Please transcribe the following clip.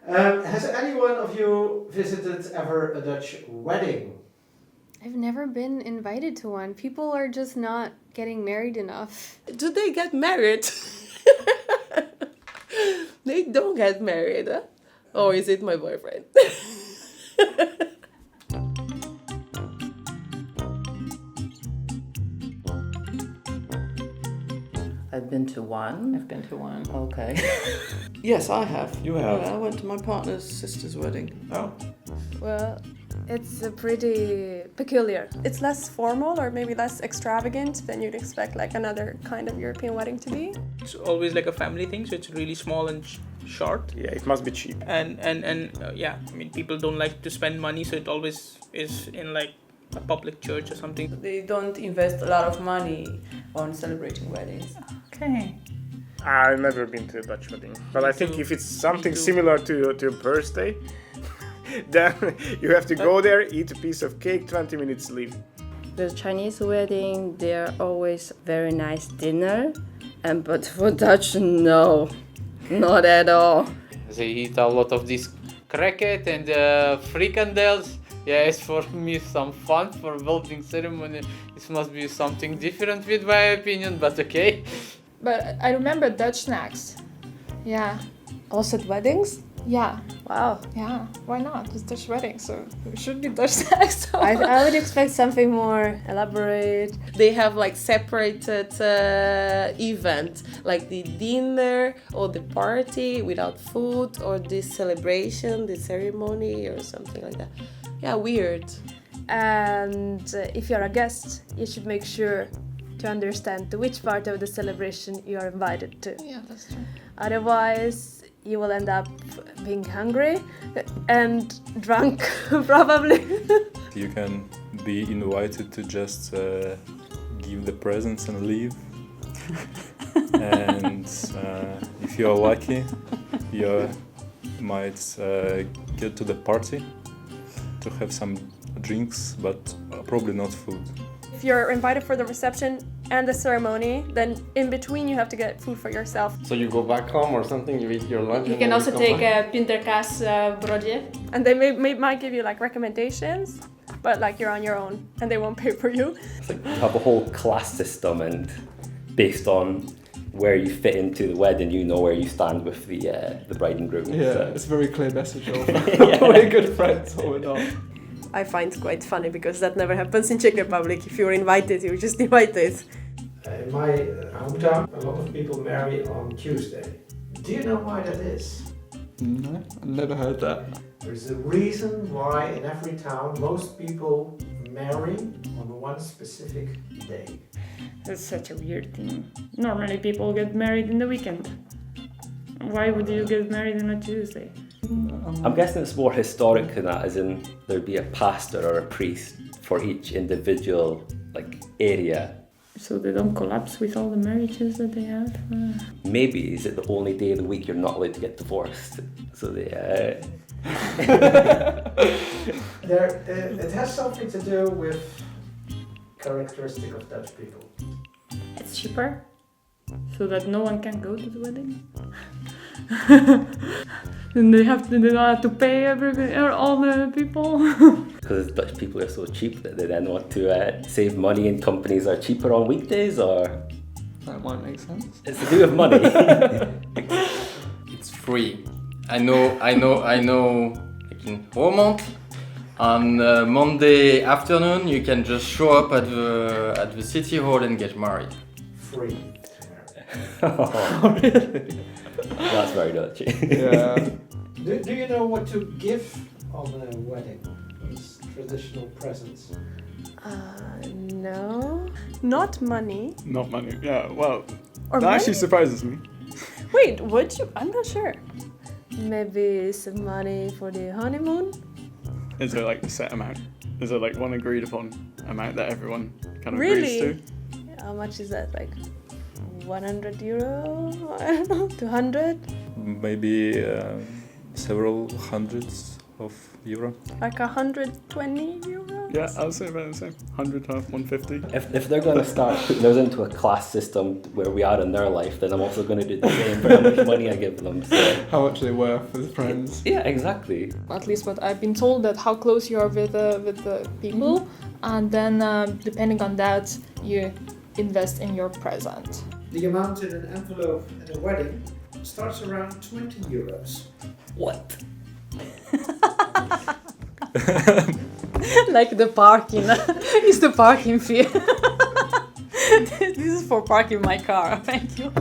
Has anyone of you visited ever a Dutch wedding? I've never been invited to one. People are just not getting married enough. Do they get married? They don't get married, huh? Or is it my boyfriend? I've been to one. I've been to one. Okay. Yes, I have. You have? I went to my partner's sister's wedding. Oh. Well, it's pretty peculiar. It's less formal or maybe less extravagant than you'd expect like another kind of European wedding to be. It's always like a family thing, so it's really small and short. Yeah, it must be cheap. And yeah, I mean, people don't like to spend money, so it always is in like a public church or something. They don't invest a lot of money on celebrating weddings. Okay. I've never been to a Dutch wedding, but I think if it's something similar to your birthday, then you have to go there, eat a piece of cake, 20 minutes, leave. The Chinese wedding, they're always very nice dinner, but for Dutch, no, not at all. They eat a lot of this cracket and frikandels. Yeah, it's for me some fun for wedding ceremony. It must be something different with my opinion, but okay. But I remember Dutch snacks. Yeah. Also at weddings? Yeah. Wow. Yeah. Why not? It's Dutch wedding, so it should be Dutch snacks. So. I would expect something more elaborate. They have like separated event, like the dinner or the party without food, or this celebration, the ceremony or something like that. Yeah, weird. And if you're a guest, you should make sure to understand to which part of the celebration you are invited to. Yeah, that's true. Otherwise, you will end up being hungry and drunk, probably. You can be invited to just give the presents and leave. And if you're lucky, you might get to the party to have some drinks, but probably not food. If you're invited for the reception and the ceremony, then in between you have to get food for yourself. So you go back home or something, you eat your lunch. You can also take a pinterkaas broodje. And they might give you like recommendations, but like you're on your own and they won't pay for you. It's like you have a whole class system, and based on where you fit into the wedding, you know where you stand with the bride and groom. Yeah, so. it's a very clear message of we're good friends or we're not. I find it quite funny because that never happens in Czech Republic. If you're invited, you're just invited. In my hometown, a lot of people marry on Tuesday. Do you know why that is? No, I've never heard that. There's a reason why in every town most people marry on one specific day. That's such a weird thing. Normally people get married in the weekend. Why would you get married on a Tuesday? I'm guessing it's more historic than that, as in there'd be a pastor or a priest for each individual area. So they don't collapse with all the marriages that they have? Maybe is it the only day of the week you're not allowed to get divorced? So they... It has something to do with characteristic of Dutch people. It's cheaper, so that no one can go to the wedding. And they don't have to pay all the people. Because Dutch people are so cheap that they then want to save money, and companies are cheaper on weekdays, or... That might make sense. It's to do with money. It's free. I know. Like in Roermond, on Monday afternoon, you can just show up at the city hall and get married. Free. Oh, really? That's very Dutch. Yeah. Do you know what to give on a wedding? Those traditional presents. No. Not money. Not money. Yeah, well, Or that money? actually surprises me. Wait, would you? I'm not sure. Maybe some money for the honeymoon? Is there like a set amount? Is there like one agreed upon amount that everyone kind of Really? agrees to? How much is that? Like €100? I don't know, 200? Maybe several hundreds of euro. Like 120 euro? Yeah, I was saying about the same. 100 to 150. If they're going to start putting us into a class system where we are in their life, then I'm also going to do the same for how much money I give them. So. How much they're worth as friends. Yeah, exactly. At least what I've been told, that how close you are with the people, and then depending on that, you invest in your present. The amount in an envelope at a wedding starts around 20 euros. What? Like the parking. It's the parking fee. This is for parking my car. Thank you.